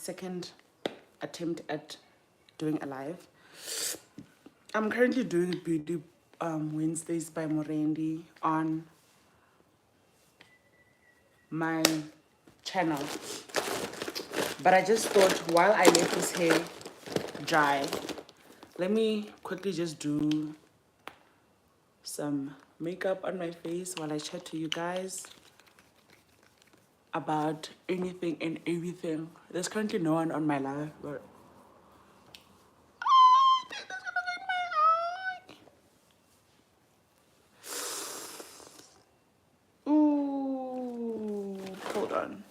second attempt at doing a live. I'm currently doing Beauty Wednesdays by Morendi on my channel. But I just thought while I let this hair dry, let me quickly just do some makeup on my face while I chat to you guys about anything and everything. There's currently no one on my live, but ooh, hold on.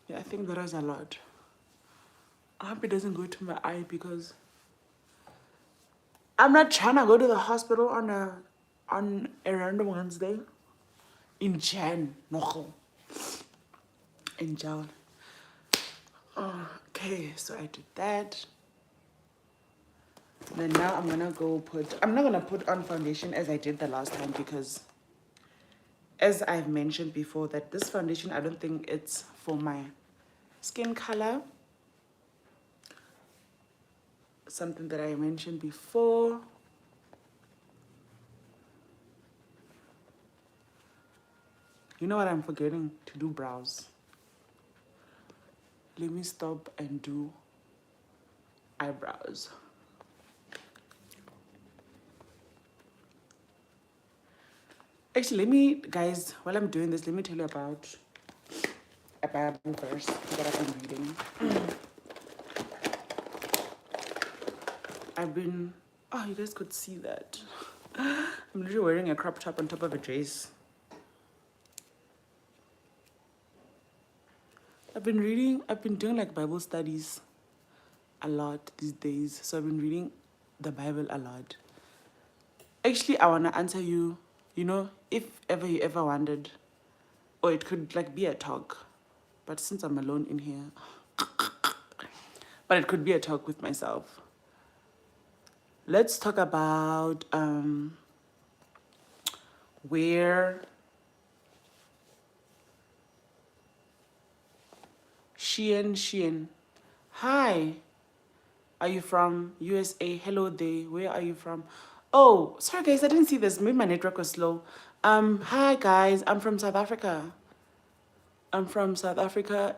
Yeah, I think that is a lot. I hope it doesn't go to my eye because I'm not trying to go to the hospital on a random Wednesday in Jan. No, in Jan. Okay, so I did that. Then now I'm gonna go put. I'm not gonna put on foundation as I did the last time because, as I've mentioned before, that this foundation I don't think it's for my skin color. Something that I mentioned before. You know what I'm forgetting to do? Brows. Let me stop and do eyebrows. Actually, let me, guys, while I'm doing this, let me tell you about a Bible verse that I've been reading. Oh, you guys could see that. I'm literally wearing a crop top on top of a dress. I've been doing like Bible studies a lot these days. So I've been reading the Bible a lot. Actually, I want to answer you, if ever you ever wondered, or it could like be a talk, but since I'm alone in here, but it could be a talk with myself. Let's talk about where Shein. Hi, are you from USA? Hello there. Where are you from? Oh, sorry guys, I didn't see this. Maybe my network was slow. Hi guys, I'm from South Africa.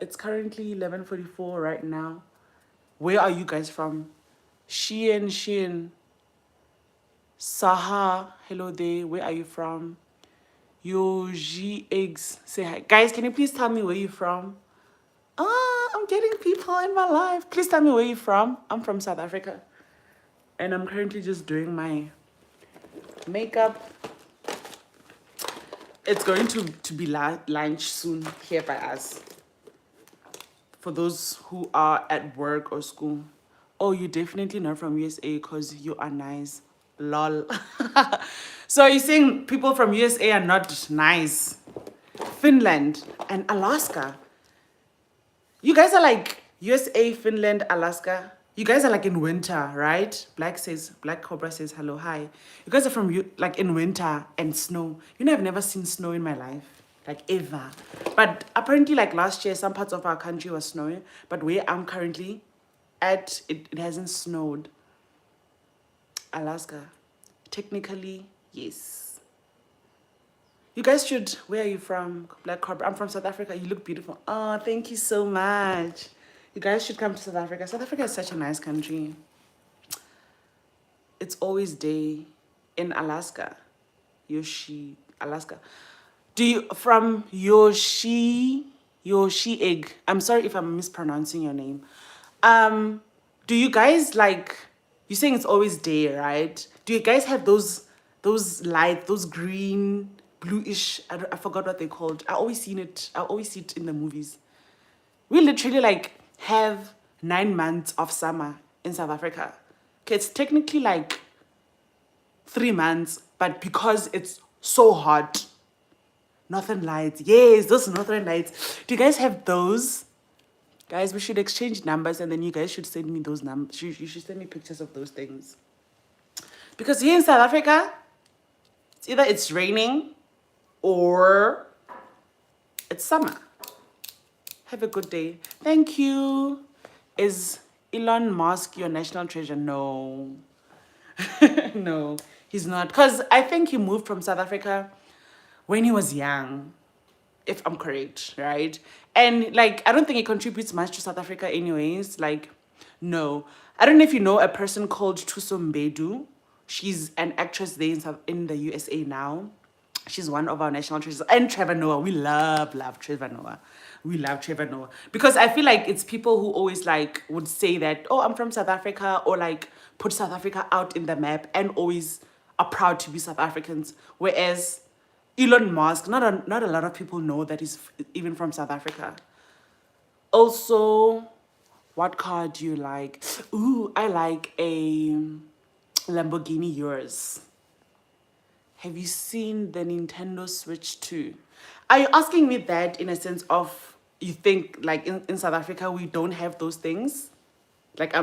It's currently 11:44 right now. Where are you guys from? Shein. Saha, hello there. Where are you from? Yo, G eggs, say hi. Guys, can you please tell me where you're from? I'm getting people in my life. Please tell me where you're from. I'm from South Africa. And I'm currently just doing my makeup. It's going to be lunch soon here by us. For those who are at work or school. Oh, you're definitely not from USA because you are nice. Lol. So you're saying people from USA are not nice? Finland and Alaska. You guys are like USA, Finland, Alaska. You guys are like in winter, right? Black Cobra says hello, hi. You guys are from like in winter and snow. I've never seen snow in my life, like ever. But apparently like last year, some parts of our country was snowing. But where I'm currently at, it hasn't snowed. Alaska, technically, yes. You guys should, where are you from? Black Cobra, I'm from South Africa. You look beautiful. Oh, thank you so much. You guys should come to South Africa. South Africa is such a nice country. It's always day in Alaska. Yoshi, Alaska. From Yoshi Egg. I'm sorry if I'm mispronouncing your name. Do you guys like, you're saying it's always day, right? Do you guys have those lights, those green, bluish, I forgot what they're called. I always see it in the movies. We literally like have 9 months of summer in South Africa. Okay, it's technically like 3 months, but because it's so hot, Northern Lights. Yes, those Northern Lights. Do you guys have those? Guys, we should exchange numbers and then you guys should send me those numbers. You should send me pictures of those things. Because here in South Africa, it's either it's raining or it's summer. Have a good day. Thank you. Is Elon Musk your national treasure? No. No, he's not. Because I think he moved from South Africa when he was young, if I'm correct, right? And like, I don't think he contributes much to South Africa, anyways. Like, no. I don't know if you know a person called Thuso Mbedu. She's an actress there in the USA now. She's one of our national treasures. And Trevor Noah. We love Trevor Noah. We love Trevor Noah. Because I feel like it's people who always like would say that, oh, I'm from South Africa, or like put South Africa out in the map and always are proud to be South Africans. Whereas Elon Musk, not a lot of people know that he's even from South Africa. Also, what car do you like? Ooh, I like a Lamborghini Urus. Have you seen the Nintendo Switch 2? Are you asking me that in a sense of you think like in South Africa we don't have those things? Like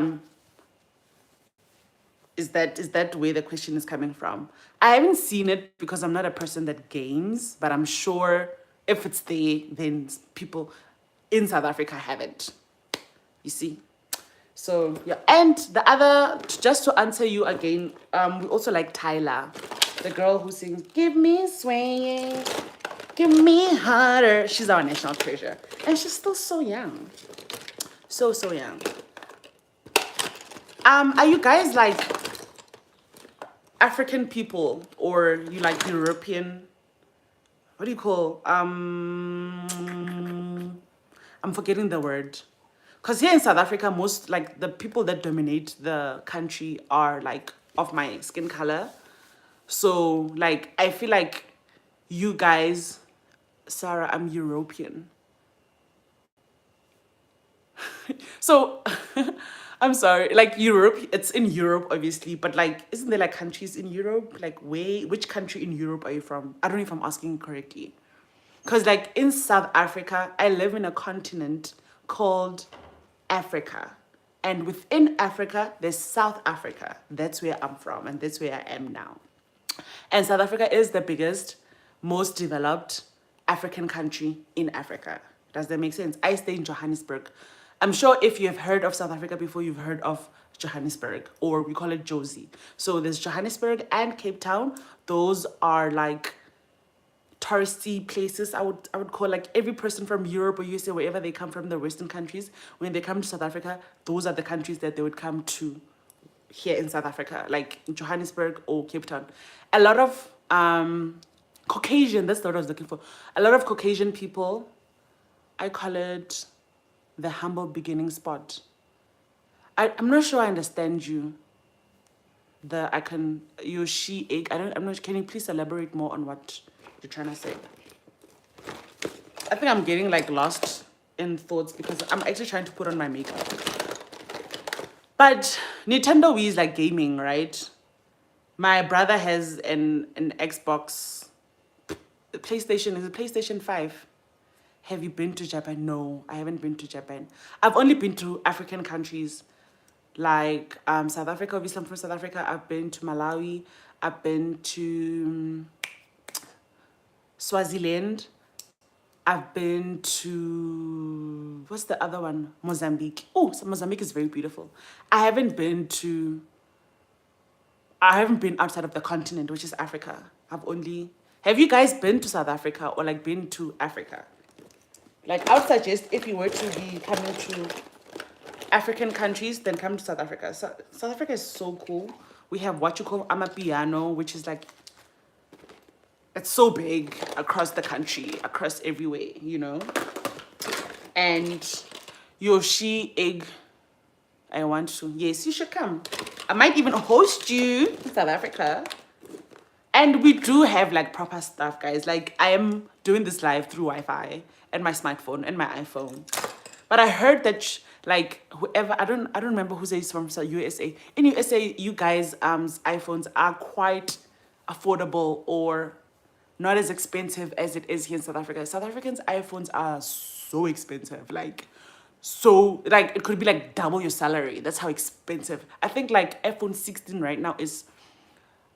is that where the question is coming from? I haven't seen it because I'm not a person that games, but I'm sure if it's there, then people in South Africa have it. You see? So yeah, and the other, just to answer you again, we also like Tyla, the girl who sings "Give Me Swing, Give Me Harder." She's our national treasure, and she's still so young, so young. Are you guys like African people, or you like European? What do you call? I'm forgetting the word. Because here in South Africa, most like the people that dominate the country are like of my skin color. So like I feel like you guys, Sarah, I'm European. So I'm sorry, like Europe, it's in Europe obviously, but like isn't there like countries in Europe? Like which country in Europe are you from? I don't know if I'm asking correctly. Because like in South Africa, I live in a continent called Africa. And within Africa, there's South Africa. That's where I'm from, and that's where I am now. And South Africa is the biggest, most developed African country in Africa. Does that make sense? I stay in Johannesburg. I'm sure if you have heard of South Africa before, you've heard of Johannesburg, or we call it Jozi. So there's Johannesburg and Cape Town. Those are like touristy places. I would call like every person from Europe or USA, wherever they come from, the Western countries, when they come to South Africa, those are the countries that they would come to here in South Africa, like Johannesburg or Cape Town. A lot of Caucasian, that's what I was looking for. A lot of Caucasian people, I call it the humble beginning spot. I'm not sure I understand you. Your she egg. I'm not, can you please elaborate more on what you're trying to say? I think I'm getting like lost in thoughts because I'm actually trying to put on my makeup. But Nintendo Wii is like gaming, right? My brother has an Xbox. PlayStation, is it PlayStation 5? Have you been to Japan? No, I haven't been to Japan. I've only been to African countries like South Africa. Obviously, I'm from South Africa. I've been to Malawi. I've been to Swaziland. I've been to, what's the other one? Mozambique. Oh, so Mozambique is very beautiful. I haven't been outside of the continent, which is Africa. Have you guys been to South Africa or like been to Africa? Like I would suggest if you were to be coming to African countries, then come to South Africa. South Africa is so cool. We have what you call Amapiano, which is like, it's so big across the country, across everywhere, you know? And Yoshi Egg, I want to. Yes, you should come. I might even host you in South Africa. And we do have like proper stuff, guys. Like I am doing this live through Wi-Fi and my smartphone and my iPhone. But I heard that like whoever, I don't remember who says from USA. In USA, you guys iPhones are quite affordable or not as expensive as it is here in South Africa. South Africans' iPhones are so expensive. Like it could be like double your salary. That's how expensive. I think like iPhone 16 right now is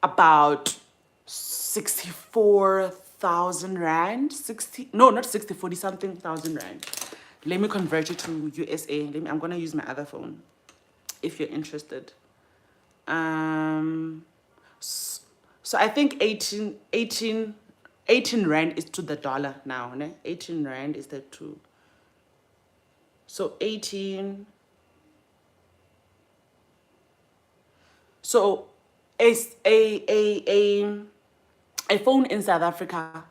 about 64,000 rand. 40 something thousand rand. Let me convert it to USA. I'm gonna use my other phone if you're interested. So I think 18 rand is to the dollar now, ne? 18 rand is the two. So 18. So a phone in South Africa,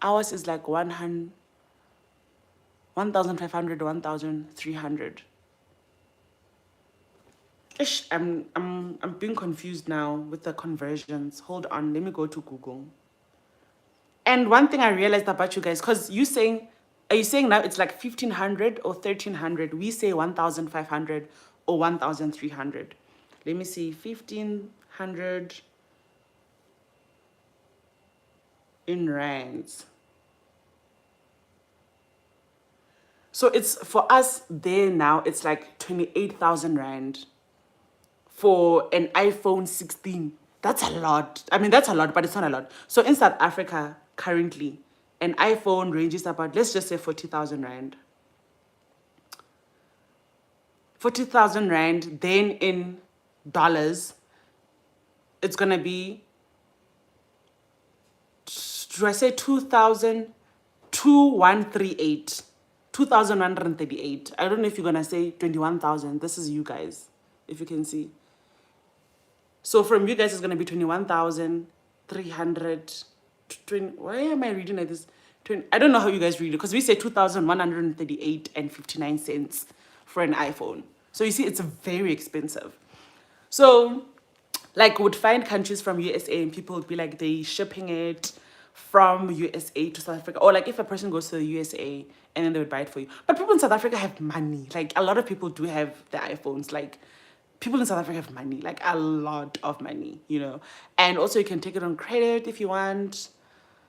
ours is like 1,500, 1,300. Ish, I'm being confused now with the conversions. Hold on, let me go to Google. And one thing I realized about you guys, because are you saying now it's like 1,500 or 1,300? We say 1,500 or 1,300. Let me see, 1,500 in rands. So it's for us there now, it's like 28,000 rand for an iPhone 16. That's a lot. I mean, that's a lot, but it's not a lot. So in South Africa, currently, an iPhone ranges about, let's just say 40,000 rand. 40,000 rand, then in dollars, it's going to be, do I say 2,138? 2,138. I don't know if you're going to say 21,000. This is you guys, if you can see. So from you guys, it's going to be 21,300. Why am I reading like this? I don't know how you guys read it, because we say 2,138 and 59 cents for an iPhone. So you see, it's very expensive. So like would find countries from USA and people would be like, they shipping it from USA to South Africa. Or like if a person goes to the USA and then they would buy it for you. But people in South Africa have money. Like a lot of people do have the iPhones. Like people in South Africa have money, like a lot of money, you know. And also you can take it on credit if you want.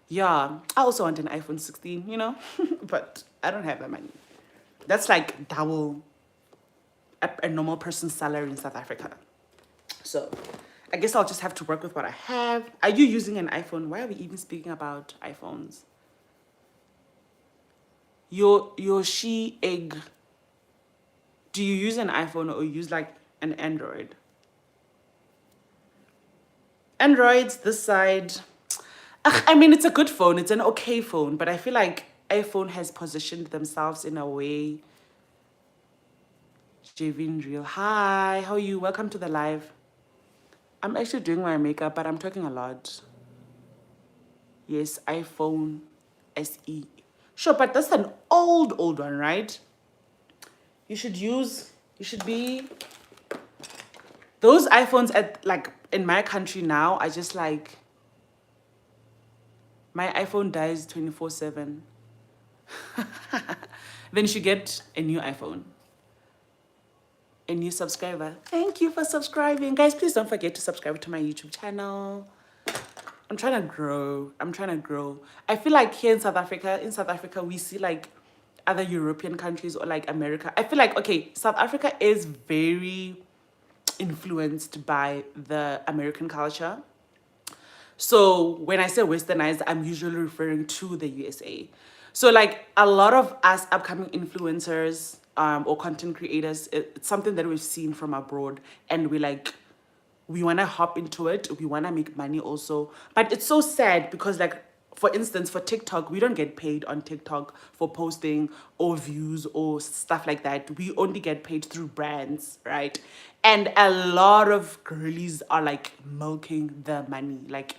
Yeah, I also want an iPhone 16, you know, but I don't have that money. That's like double a normal person's salary in South Africa. So I guess I'll just have to work with what I have. Are you using an iPhone? Why are we even speaking about iPhones? Your she egg. Do you use an iPhone or use like an Android? Androids this side. I mean, it's a good phone. It's an okay phone, but I feel like iPhone has positioned themselves in a way. Javin Real. Hi, how are you? Welcome to the live. I'm actually doing my makeup, but I'm talking a lot. Yes, iPhone SE. Sure, but that's an old one, right? You should be... Those iPhones at like in my country now, I just like... My iPhone dies 24/7. Then you should get a new iPhone. A new subscriber. Thank you for subscribing. Guys, please don't forget to subscribe to my YouTube channel. I'm trying to grow. I feel like here in South Africa, we see like other European countries or like America. I feel like, okay, South Africa is very influenced by the American culture. So when I say westernized, I'm usually referring to the USA. So like a lot of us upcoming influencers or content creators, it's something that we've seen from abroad, and we want to hop into it. We want to make money also. But it's so sad because like, for instance, for TikTok, we don't get paid on TikTok for posting or views or stuff like that. We only get paid through brands, right? And a lot of girlies are like milking the money. Like,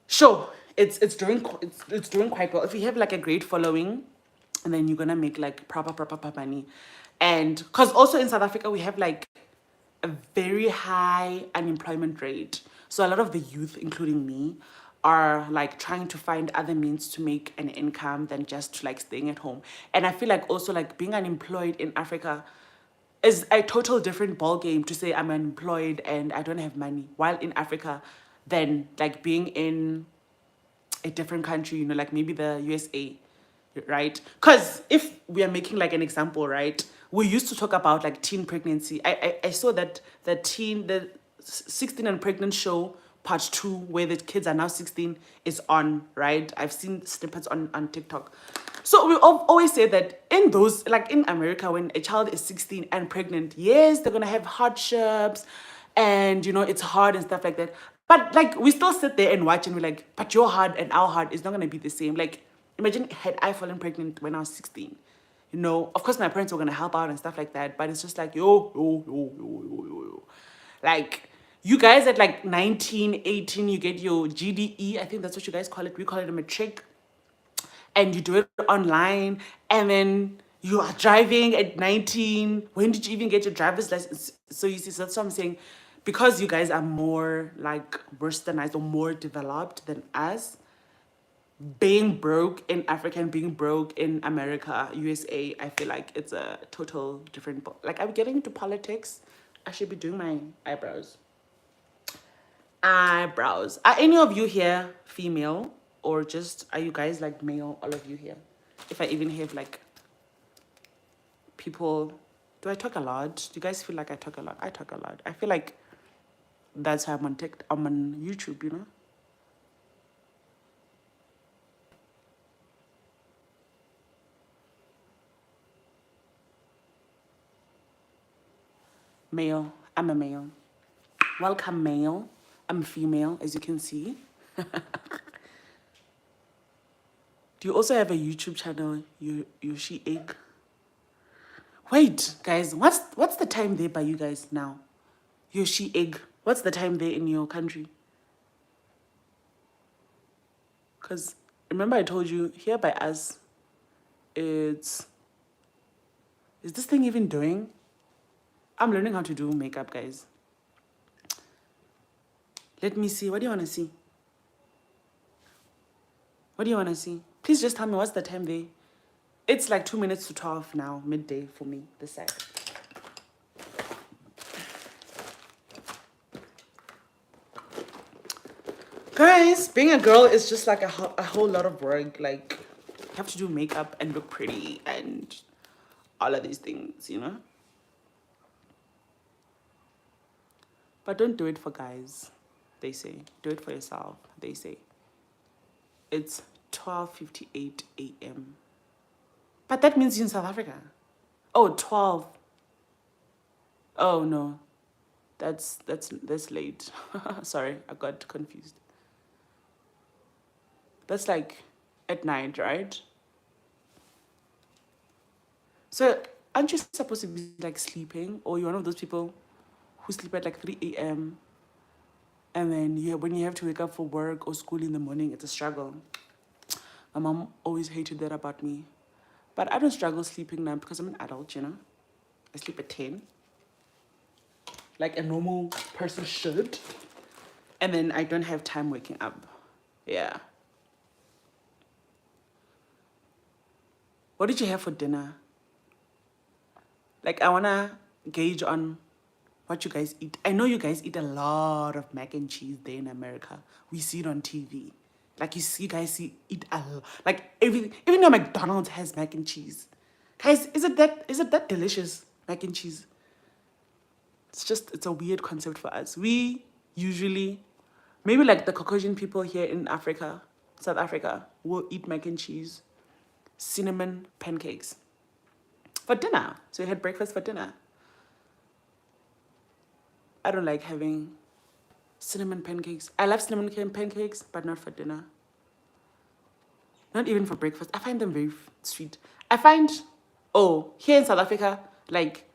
sure, it's doing quite well. If you have like a great following, and then you're gonna make like proper money. And because also in South Africa, we have like a very high unemployment rate. So a lot of the youth, including me, are like trying to find other means to make an income than just like staying at home. And I feel like also like being unemployed in Africa is a total different ball game to say I'm unemployed and I don't have money while in Africa than like being in a different country, you know, like maybe the USA, right? Because if we are making like an example, right, we used to talk about like teen pregnancy. I saw that the 16 and pregnant show part 2 where the kids are now 16 is on, right? I've seen snippets on TikTok. So we always say that in those, like in America, when a child is 16 and pregnant, yes, they're gonna have hardships and, you know, it's hard and stuff like that. But like, we still sit there and watch and we're like, but your heart and our heart is not gonna be the same. Like, imagine had I fallen pregnant when I was 16. You know, of course my parents were gonna help out and stuff like that, but it's just like, yo. Like, you guys at like 19, 18, you get your GDE. I think that's what you guys call it. We call it a matric. And you do it online. And then you are driving at 19. When did you even get your driver's license? So you see, so that's what I'm saying. Because you guys are more like westernized or more developed than us, being broke in Africa and being broke in America, USA, I feel like it's a total different. Like, I'm getting into politics. I should be doing my eyebrows. Eyebrows. Are any of you here female, or just are you guys like male? All of you here. If I even have like people, do I talk a lot? Do you guys feel like I talk a lot? I talk a lot. I feel like that's how I'm on TikTok. I'm on YouTube. You know. Male. I'm a male. Welcome, male. I'm female, as you can see. Do you also have a YouTube channel, Yoshi Egg? Wait, guys, what's the time there by you guys now? Yoshi Egg. What's the time there in your country? Because remember I told you, here by us, it's... Is this thing even doing? I'm learning how to do makeup, guys. Let me see. What do you want to see? What do you want to see? Please just tell me what's the time there. It's like 2 minutes to 12 now, midday for me, this side. Guys, being a girl is just like a whole lot of work. Like, you have to do makeup and look pretty and all of these things, you know? But don't do it for guys, they say. Do it for yourself, they say. It's 12:58 a.m. But that means you're in South Africa. Oh, 12. Oh, no. That's late. Sorry, I got confused. That's like at night, right? So aren't you supposed to be like sleeping? Or you're one of those people who sleep at like 3 a.m. and then when you have to wake up for work or school in the morning, it's a struggle. My mom always hated that about me. But I don't struggle sleeping now because I'm an adult, you know? I sleep at 10. Like a normal person should. And then I don't have time waking up. Yeah. What did you have for dinner? Like, I want to gauge on what you guys eat. I know you guys eat a lot of mac and cheese there in America. We see it on TV. Like, you guys eat a lot. Like, everything. Even though McDonald's has mac and cheese. Guys, is it that delicious, mac and cheese? It's a weird concept for us. We usually, maybe like the Caucasian people here in Africa, South Africa, will eat mac and cheese, cinnamon pancakes for dinner. So you had breakfast for dinner. I don't like having cinnamon pancakes. I love cinnamon pancakes, but not for dinner. Not even for breakfast. I find them very sweet. Here in South Africa, like,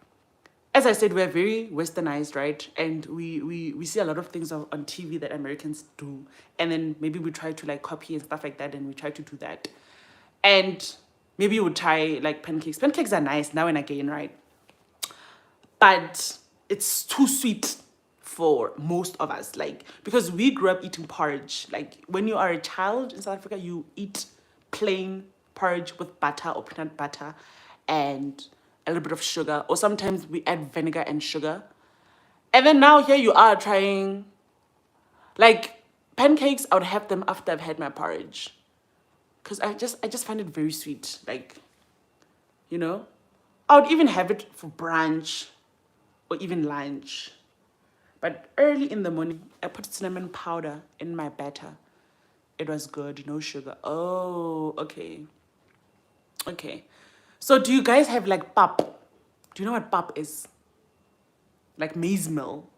as I said, we're very westernized, right? And we see a lot of things on TV that Americans do. And then maybe we try to like copy and stuff like that, and we try to do that. And maybe you would try like pancakes. Pancakes are nice now and again, right? But it's too sweet for most of us, like, because we grew up eating porridge. Like, when you are a child in South Africa, you eat plain porridge with butter or peanut butter and a little bit of sugar, or sometimes we add vinegar and sugar. And then now here you are trying, like, pancakes. I would have them after I've had my porridge, because I just find it very sweet. Like, you know, I would even have it for brunch or even lunch. But early in the morning, I put cinnamon powder in my batter. It was good, no sugar. Oh, okay. Okay. So do you guys have like pap? Do you know what pap is? Like maize meal.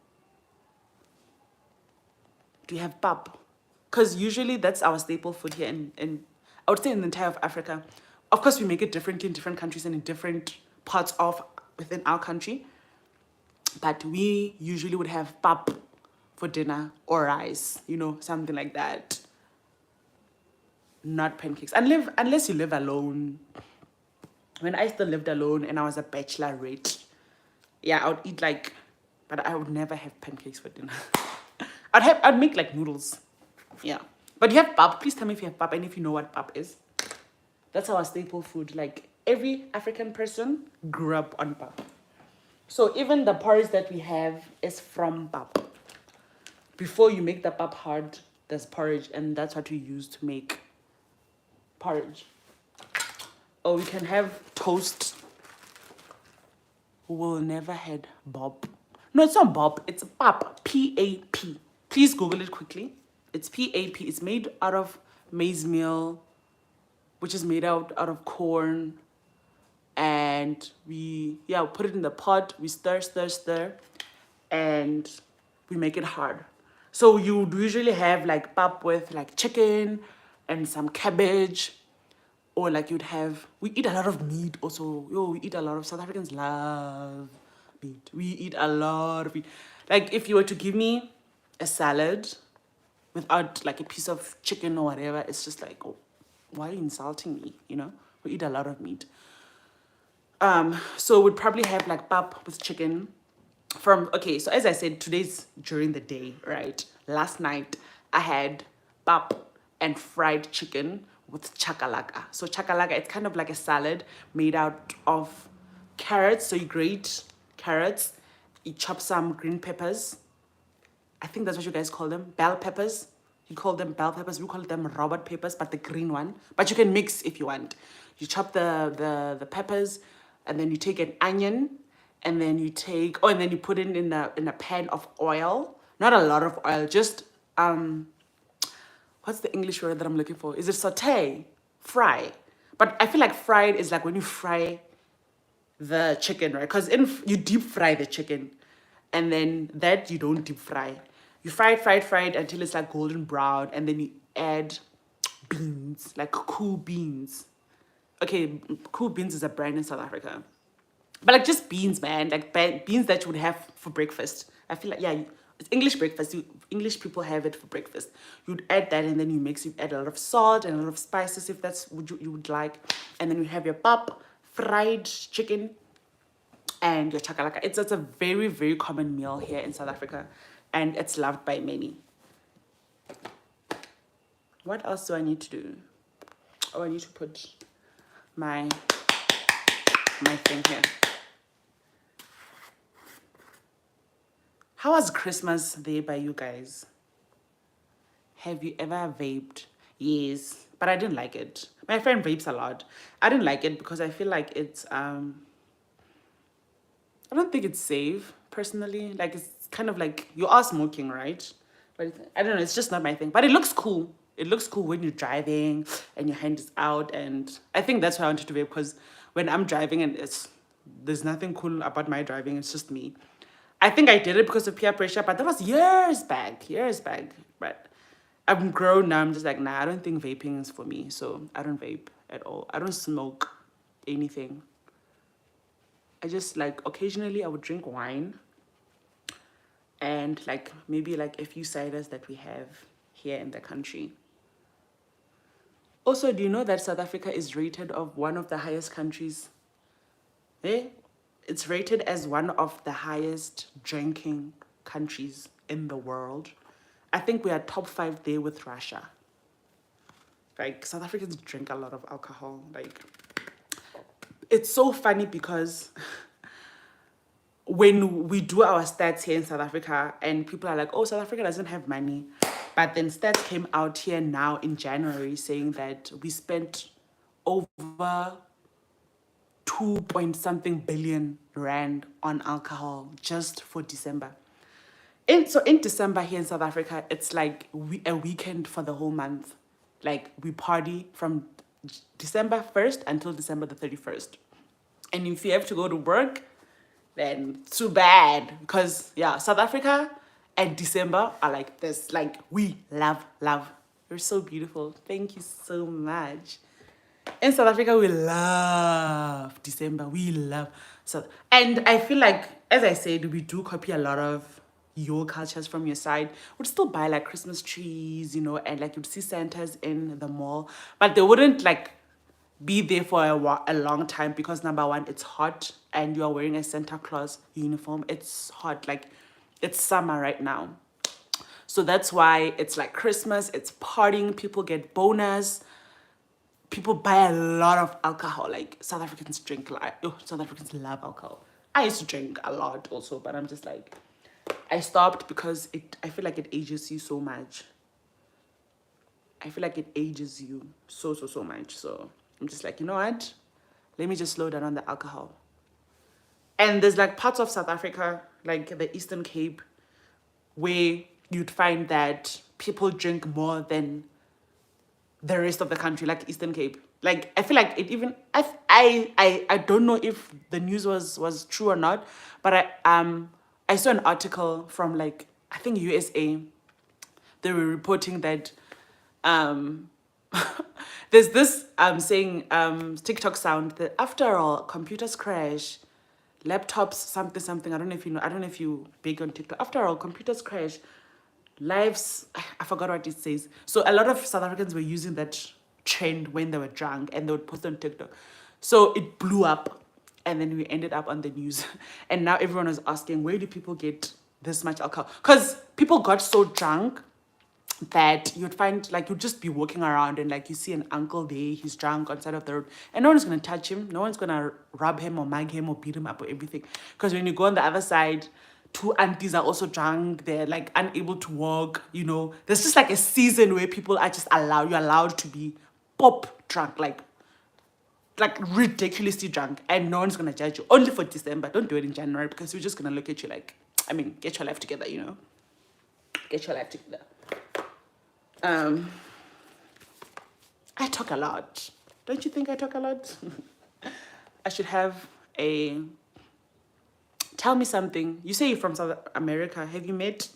Do you have pap? Because usually that's our staple food here in I would say in the entire of Africa. Of course, we make it differently in different countries and in different parts of within our country. But we usually would have pap for dinner or rice, you know, something like that. Not pancakes. Unless you live alone. When I still lived alone and I was a bachelorette, yeah, I would eat like, but I would never have pancakes for dinner. I'd make like noodles. Yeah. But you have pap. Please tell me if you have pap and if you know what pap is. That's our staple food. Like every African person grew up on pap. So even the porridge that we have is from pap. Before you make the pap hard, there's porridge, and that's what we use to make porridge. Or we can have toast. We'll never had bob. No, it's not bob. It's pap. P-A-P. Please Google it quickly. It's P-A-P. It's made out of maize meal, which is made out of corn. And we put it in the pot. We stir. And we make it hard. So you would usually have like pap with like chicken and some cabbage. Or like we eat a lot of meat also. We eat a lot of, South Africans love meat. We eat a lot of meat. Like if you were to give me a salad without like a piece of chicken or whatever, it's just like, oh, why are you insulting me? You know, we eat a lot of meat. So we'd probably have like pap with chicken so as I said, today's during the day, right? Last night I had pap and fried chicken with chakalaka. So chakalaka, it's kind of like a salad made out of carrots. So you grate carrots, you chop some green peppers. I think that's what you guys call them, bell peppers. You call them bell peppers. We call them Robert peppers, but the green one. But you can mix if you want. You chop the peppers, and then you take an onion, and then you and then you put it in a pan of oil. Not a lot of oil, just what's the English word that I'm looking for? Is it saute? Fry. But I feel like fried is like when you fry the chicken, right? Because you deep fry the chicken, and then that you don't deep fry. You fry it until it's like golden brown, and then you add beans, like cool beans. Okay, cool beans is a brand in South Africa. But like just beans, man, like beans that you would have for breakfast. I feel like, it's English breakfast. English people have it for breakfast. You'd add that, and then you add a lot of salt and a lot of spices if that's what you would like. And then you have your pap, fried chicken, and your chakalaka. It's a very, very common meal here in South Africa, and it's loved by many. What else do I need to do? Oh, I need to put my thing here. How was Christmas there by you guys? Have you ever vaped? Yes, but I didn't like it. My friend vapes a lot. I didn't like it because I feel like it's I don't think it's safe personally. Like it's kind of like you are smoking, right? But I don't know, it's just not my thing. But it looks cool. It looks cool when you're driving and your hand is out, and I think that's why I wanted to vape, because when I'm driving and there's nothing cool about my driving, it's just me. I think I did it because of peer pressure, but that was years back. But I'm grown now. I'm just like, nah, I don't think vaping is for me. So I don't vape at all. I don't smoke anything. I just like occasionally I would drink wine and like maybe like a few ciders that we have here in the country. Also, do you know that South Africa is rated of one of the highest countries? It's rated as one of the highest drinking countries in the world. I think we are top 5 there with Russia. Like, South Africans drink a lot of alcohol. Like, it's so funny because when we do our stats here in South Africa and people are like, oh, South Africa doesn't have money. But then stats came out here now in January saying that we spent over 2 point something billion rand on alcohol just for December. In December here in South Africa, it's like a weekend for the whole month. Like we party from December 1st until December the 31st. And if you have to go to work, then too bad. Because yeah, South Africa and December are like this. Like we love. You're so beautiful. Thank you so much. In South Africa, we love December. We love so, and I feel like, as I said, we do copy a lot of your cultures from your side. We'd still buy like Christmas trees, and like you'd see Santas in the mall, but they wouldn't like be there for a long time because number one, it's hot and you are wearing a Santa Claus uniform. It's hot, like it's summer right now. So that's why it's like Christmas, it's partying, people get bonus, people buy a lot of alcohol. Like South Africans drink like South Africans love alcohol. I used to drink a lot also, but I'm just like I stopped because I feel like it ages you so much. I feel like it ages you so much. So I'm just like, you know what? Let me just slow down on the alcohol. And there's like parts of South Africa, like the Eastern Cape, where you'd find that people drink more than the rest of the country, like Eastern Cape. Like I feel like it even I don't know if the news was true or not, but I saw an article from like I think USA. They were reporting that um there's this saying TikTok sound that after all computers crash, laptops something. I don't know if you know. I don't know if you big on TikTok. After all computers crash, lives I forgot what it says. So a lot of South Africans were using that trend when they were drunk and they would post on TikTok. So it blew up and then we ended up on the news. And now everyone was asking, where do people get this much alcohol? Because people got so drunk that you'd find like you'd just be walking around and like you see an uncle there, he's drunk on the side of the road, and no one's gonna touch him, no one's gonna rub him or mug him or beat him up or everything. Because when you go on the other side, two aunties are also drunk, they're like unable to walk, There's just like a season where people are just you're allowed to be pop drunk, like ridiculously drunk, and no one's gonna judge you. Only for December. Don't do it in January because we're just gonna look at you like, get your life together, Get your life together. I talk a lot. Don't you think I talk a lot? I should have a... Tell me something. You say you're from South America. Have you met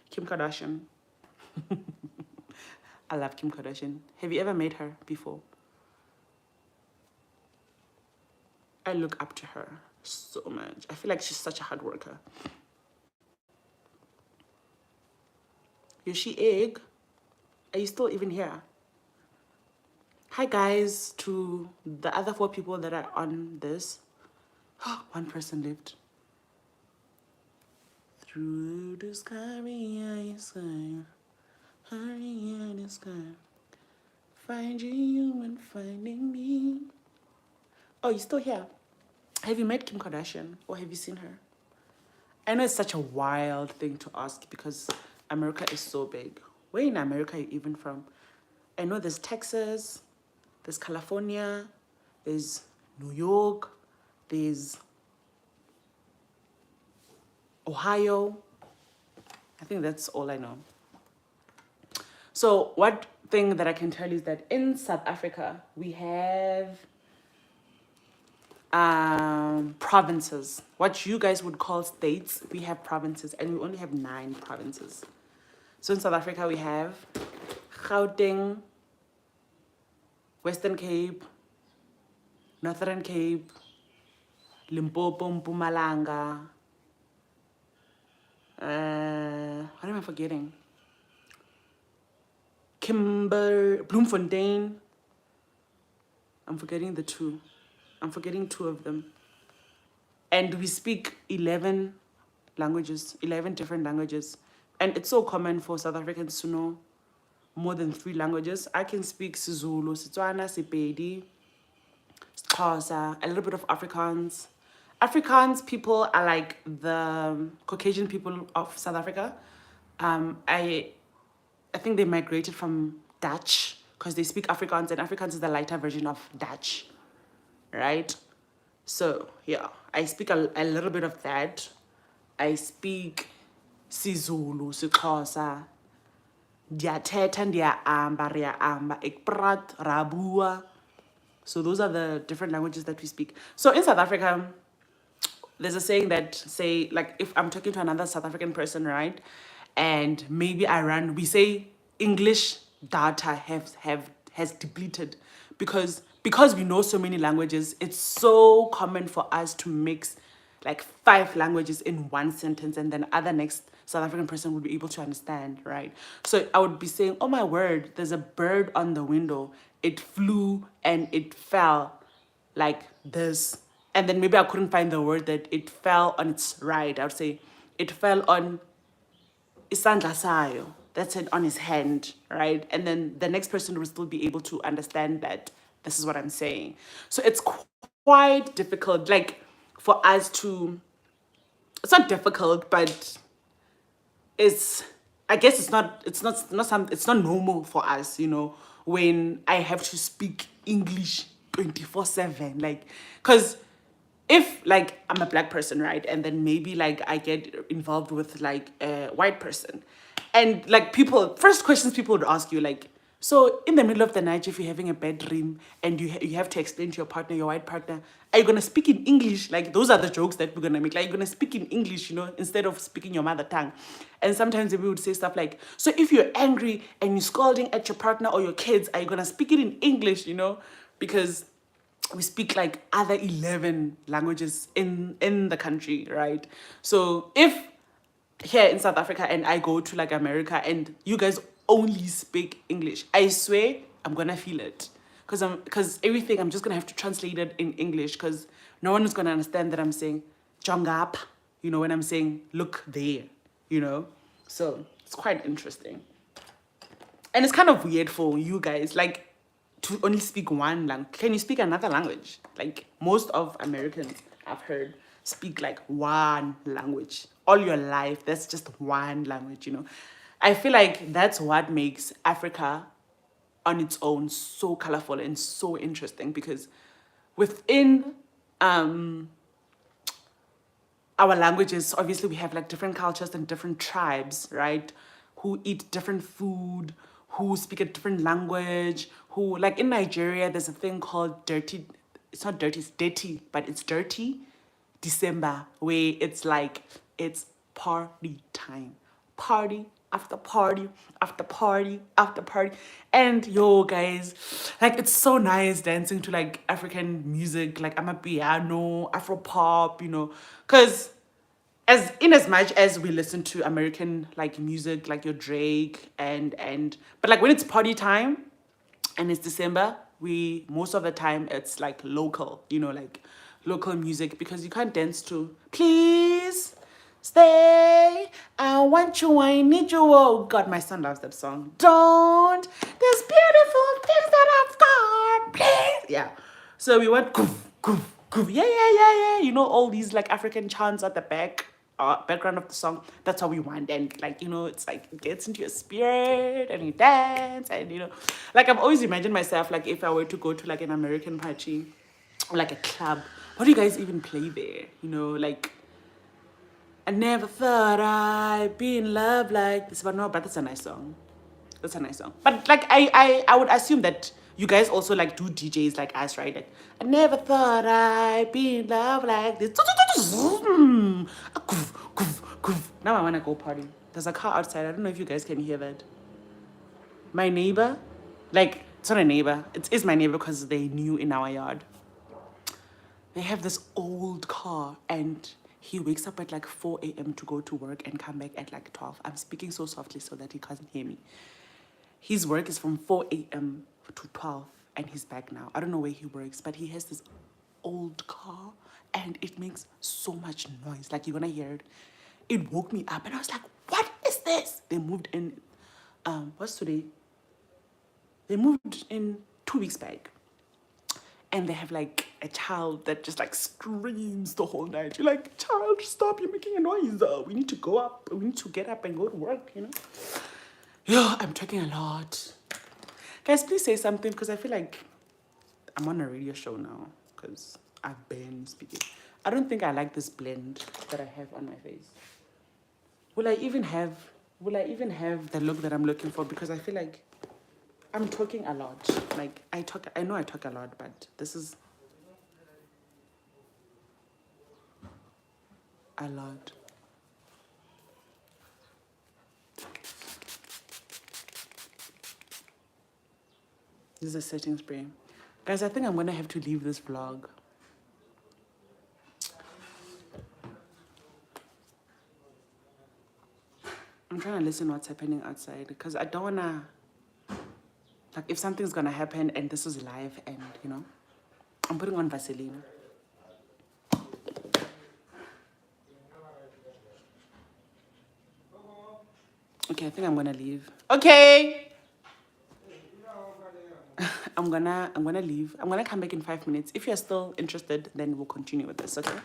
Kim Kardashian? I love Kim Kardashian. Have you ever met her before? I look up to her so much. I feel like she's such a hard worker. Yoshi Egg, are you still even here? Hi guys to the other 4 people that are on this. One person left. Through the sky, hurry in the sky, finding you and finding me. Oh, you're still here. Have you met Kim Kardashian or have you seen her? I know it's such a wild thing to ask because America is so big. Where in America are you even from? I know there's Texas, there's California, there's New York, there's Ohio. I think that's all I know. So one thing that I can tell you is that in South Africa, we have provinces. What you guys would call states, we have provinces, and we only have 9 provinces. So in South Africa, we have Gauteng, Western Cape, Northern Cape, Limpopo, Mpumalanga. What am I forgetting? Bloemfontein. I'm forgetting the 2. I'm forgetting 2 of them. And we speak 11 languages, 11 different languages. And it's so common for South Africans to know more than 3 languages. I can speak Sizulu, Setswana, Sepedi, Xhosa, a little bit of Afrikaans. Afrikaans people are like the Caucasian people of South Africa. I think they migrated from Dutch because they speak Afrikaans, and Afrikaans is the lighter version of Dutch, right? So yeah, I speak a little bit of that. I speak siZulu, siXhosa, ndiyathetha, ndiyaamba, riyaamba, ek praat, ra bua. So those are the different languages that we speak. So in South Africa, there's a saying that say, like, if I'm talking to another South African person, right, and maybe we say English data has depleted because we know so many languages. It's so common for us to mix like 5 languages in one sentence, and then other next South African person would be able to understand, right? So I would be saying, oh my word, there's a bird on the window. It flew and it fell like this. And then maybe I couldn't find the word that it fell on its right. I would say it fell on isandla sayo. That's it, on his hand, right? And then the next person will still be able to understand that this is what I'm saying. So it's quite difficult, like, for us to, it's not difficult, but it's, I guess it's not normal for us, you know, when I have to speak English 24/7, like, because if like I'm a black person, right, and then maybe like I get involved with like a white person, and like first questions people would ask you, like, so in the middle of the night, if you're having a bad dream and you have to explain to your partner, your white partner, are you gonna speak in English? Like, those are the jokes that we're gonna make. Like, you're gonna speak in English, you know, instead of speaking your mother tongue. And sometimes we would say stuff like, so if you're angry and you're scolding at your partner or your kids, are you gonna speak it in English, you know? Because we speak like other 11 languages in the country, right? So if here in South Africa and I go to like America and you guys only speak English, I swear I'm gonna feel it. Because everything I'm just gonna have to translate it in English, because no one is gonna understand that I'm saying jongap, you know, when I'm saying look there, you know? So it's quite interesting. And it's kind of weird for you guys, like, to only speak one language. Can you speak another language? Like, most of Americans I've heard speak like one language. All your life, that's just one language, you know? I feel like that's what makes Africa on its own so colorful and so interesting, because within our languages, obviously we have like different cultures and different tribes, right? Who eat different food, who speak a different language, who, like in Nigeria, there's a thing called dirty, it's not dirty, it's dirty, but it's dirty December, where it's like, it's party time. Party after party after party after party. And yo, guys, like, it's so nice dancing to like African music, like amapiano, Afro pop, you know, because as much as we listen to American like music, like your Drake but like when it's party time and it's December, we most of the time it's like local, you know, like local music, because you can't dance to please stay, I want you, I need you. Oh God, my son loves that song. Don't, there's beautiful things that I've got, please. Yeah. So we went goof, goof, goof. Yeah, yeah, yeah, yeah. You know, all these like African chants at the background of the song. That's how we want. And like, you know, it's like it gets into your spirit and you dance, and you know, like I've always imagined myself like if I were to go to like an American party or like a club, what do you guys even play there? You know, like, I never thought I'd be in love like this. But no, but that's a nice song. That's a nice song. But like I would assume that you guys also like do DJs like us, right? Like, I never thought I'd be in love like this. Now I wanna go party. There's a car outside. I don't know if you guys can hear that. My neighbor, like, it's not a neighbor. It is my neighbor because they new in our yard. They have this old car and he wakes up at like 4 a.m. to go to work and come back at like 12. I'm speaking so softly so that he can't hear me. His work is from 4 a.m. to 12 and he's back now. I don't know where he works, but he has this old car and it makes so much noise. Like, you're gonna hear it. It woke me up and I was like, what is this? They moved in, what's today? They moved in 2 weeks back. And they have like a child that just like screams the whole night. You're like, child, stop, you're making a noise. We need to go up. We need to get up and go to work, you know? Yeah, I'm talking a lot. Guys, please say something, because I feel like I'm on a radio show now, because I've been speaking. I don't think I like this blend that I have on my face. Will I even have the look that I'm looking for? Because I feel like I'm talking a lot. Like I know I talk a lot, but this is a lot. This is a setting spray. Guys, I think I'm gonna have to leave this vlog. I'm trying to listen what's happening outside because I don't wanna, like, if something's gonna happen and this is live and, you know, I'm putting on Vaseline. Okay, I think I'm gonna leave. Okay. I'm gonna leave. I'm gonna come back in 5 minutes. If you're still interested, then we'll continue with this, okay?